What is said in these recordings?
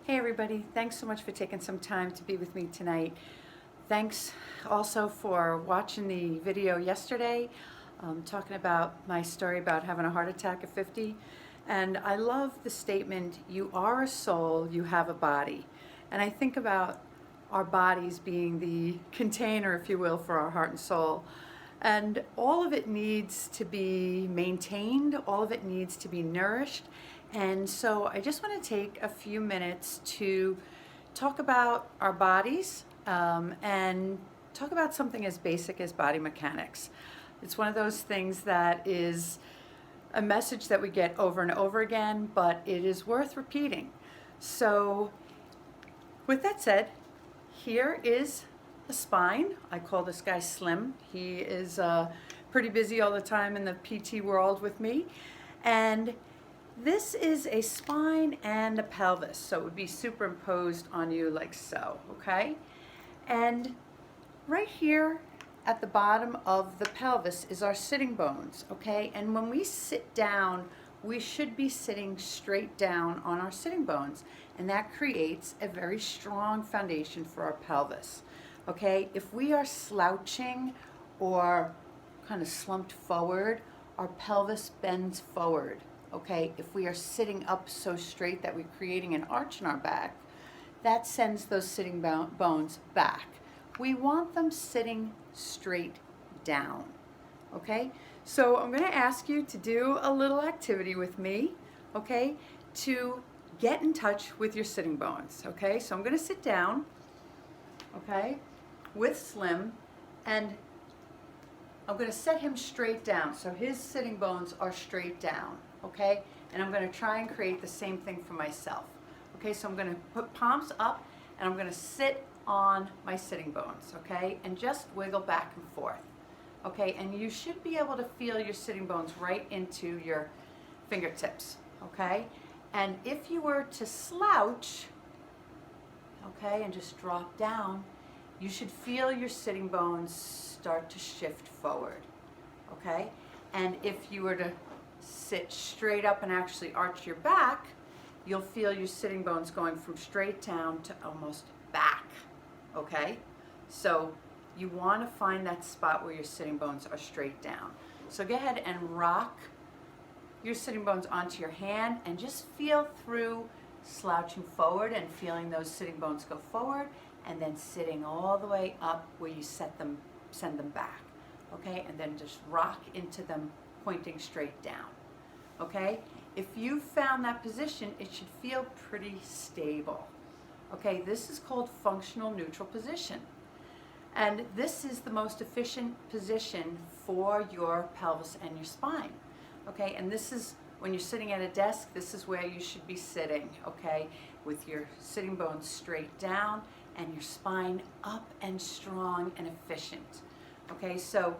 Hey everybody, thanks so much for taking some time to be with me tonight. Thanks also for watching the video yesterday, talking about my story about having a heart attack at 50. And I love the statement, you are a soul, you have a body. And I think about our bodies being the container, if you will, for our heart and soul. And all of it needs to be maintained, all of it needs to be nourished. And so I just want to take a few minutes to talk about our bodies and talk about something as basic as body mechanics. It's one of those things that is a message that we get over and over again, but it is worth repeating. So with that said, here is the spine. I call this guy Slim. He is pretty busy all the time in the PT world with me. And this is a spine and a pelvis, so it would be superimposed on you like so, okay? And right here at the bottom of the pelvis is our sitting bones, okay? And when we sit down, we should be sitting straight down on our sitting bones, and that creates a very strong foundation for our pelvis, okay? If we are slouching or kind of slumped forward, our pelvis bends forward. Okay, if we are sitting up so straight that we're creating an arch in our back, that sends those sitting bones back. We want them sitting straight down. Okay, so I'm going to ask you to do a little activity with me, okay, to get in touch with your sitting bones. Okay, so I'm going to sit down, okay, with Slim, and I'm going to set him straight down so his sitting bones are straight down. Okay, and I'm going to try and create the same thing for myself. Okay, so I'm going to put palms up and I'm going to sit on my sitting bones, okay, and just wiggle back and forth. Okay, and you should be able to feel your sitting bones right into your fingertips, okay? And if you were to slouch, okay, and just drop down, you should feel your sitting bones start to shift forward, okay? And if you were to sit straight up and actually arch your back, you'll feel your sitting bones going from straight down to almost back, okay? So you want to find that spot where your sitting bones are straight down. So go ahead and rock your sitting bones onto your hand and just feel through slouching forward and feeling those sitting bones go forward and then sitting all the way up where you send them back, okay? And then just rock into them pointing straight down, okay? If you found that position, it should feel pretty stable, okay? This is called functional neutral position. And this is the most efficient position for your pelvis and your spine, okay? And this is, when you're sitting at a desk, this is where you should be sitting, okay? With your sitting bones straight down and your spine up and strong and efficient, okay? So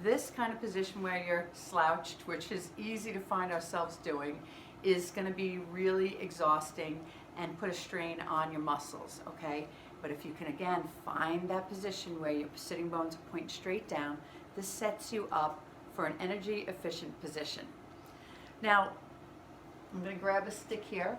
this kind of position where you're slouched, which is easy to find ourselves doing, is going to be really exhausting and put a strain on your muscles, okay? But if you can, again, find that position where your sitting bones point straight down, this sets you up for an energy efficient position. Now, I'm going to grab a stick here.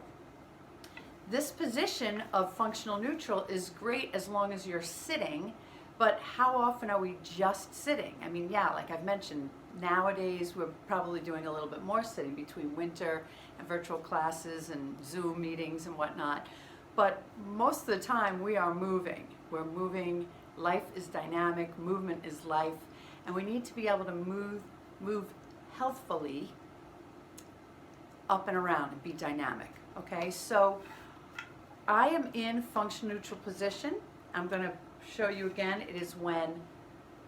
This position of functional neutral is great as long as you're sitting, but how often are we just sitting? I mean, yeah, like I've mentioned, nowadays we're probably doing a little bit more sitting between winter and virtual classes and Zoom meetings and whatnot. But most of the time we are moving. We're moving. Life is dynamic. Movement is life. And we need to be able to move healthfully up and around and be dynamic. Okay, so I am in functional neutral position. I'm going to show you again. It is when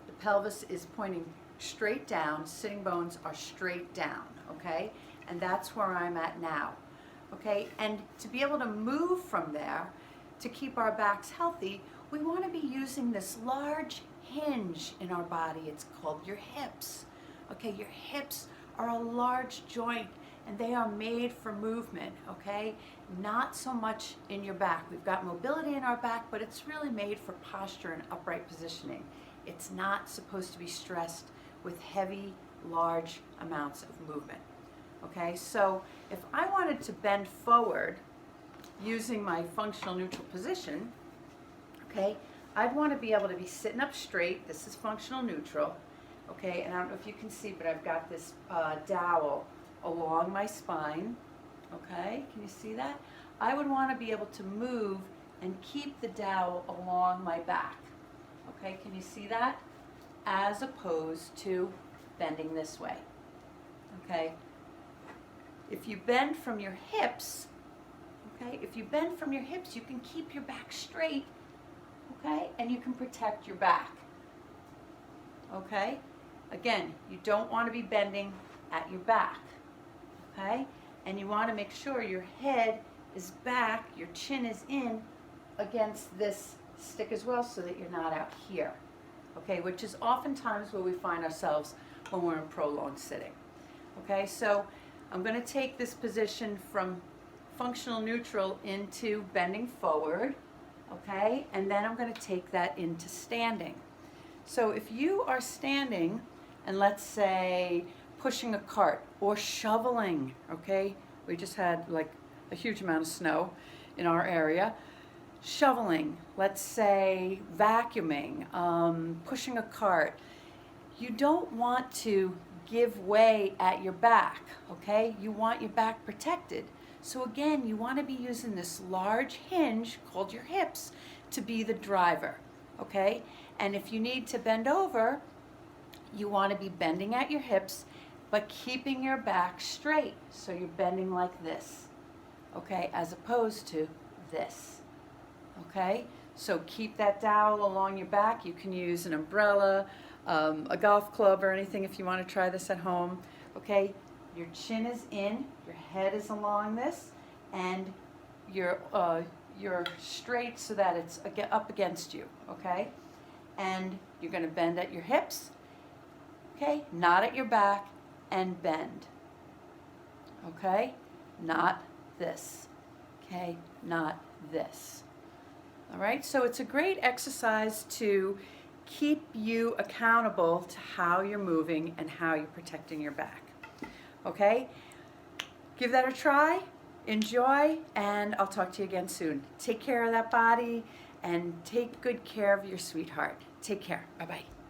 the pelvis is pointing straight down, sitting bones are straight down, okay? And that's where I'm at now, okay? And to be able to move from there, to keep our backs healthy, we want to be using this large hinge in our body. It's called your hips, okay? Your hips are a large joint and they are made for movement, okay? Not so much in your back. We've got mobility in our back, but it's really made for posture and upright positioning. It's not supposed to be stressed with heavy, large amounts of movement, okay? So if I wanted to bend forward, using my functional neutral position, okay, I'd want to be able to be sitting up straight. This is functional neutral, okay, and I don't know if you can see, but I've got this dowel along my spine, okay, can you see that? I would want to be able to move and keep the dowel along my back, okay, can you see that? As opposed to bending this way, okay? If you bend from your hips, okay, if you bend from your hips, you can keep your back straight, okay, and you can protect your back, okay? Again, you don't want to be bending at your back, okay? And you want to make sure your head is back, your chin is in against this stick as well, so that you're not out here, okay, which is oftentimes where we find ourselves when we're in prolonged sitting, okay? So I'm going to take this position from functional neutral into bending forward, okay, and then I'm going to take that into standing. So if you are standing and let's say pushing a cart or shoveling, okay, we just had like a huge amount of snow in our area, shoveling, let's say vacuuming, pushing a cart, you don't want to give way at your back, okay? You want your back protected. So again, you want to be using this large hinge called your hips to be the driver, okay? And if you need to bend over, you want to be bending at your hips, but keeping your back straight. So you're bending like this, okay, as opposed to this, okay? So keep that dowel along your back. You can use an umbrella, a golf club or anything if you want to try this at home, okay? Your chin is in, your head is along this, and you're straight so that it's up against you, okay? And you're going to bend at your hips, okay? Not at your back, and bend, okay? Not this, okay? Not this. All right, so it's a great exercise to keep you accountable to how you're moving and how you're protecting your back. Okay? Give that a try, enjoy, and I'll talk to you again soon. Take care of that body and take good care of your sweetheart. Take care. Bye-bye.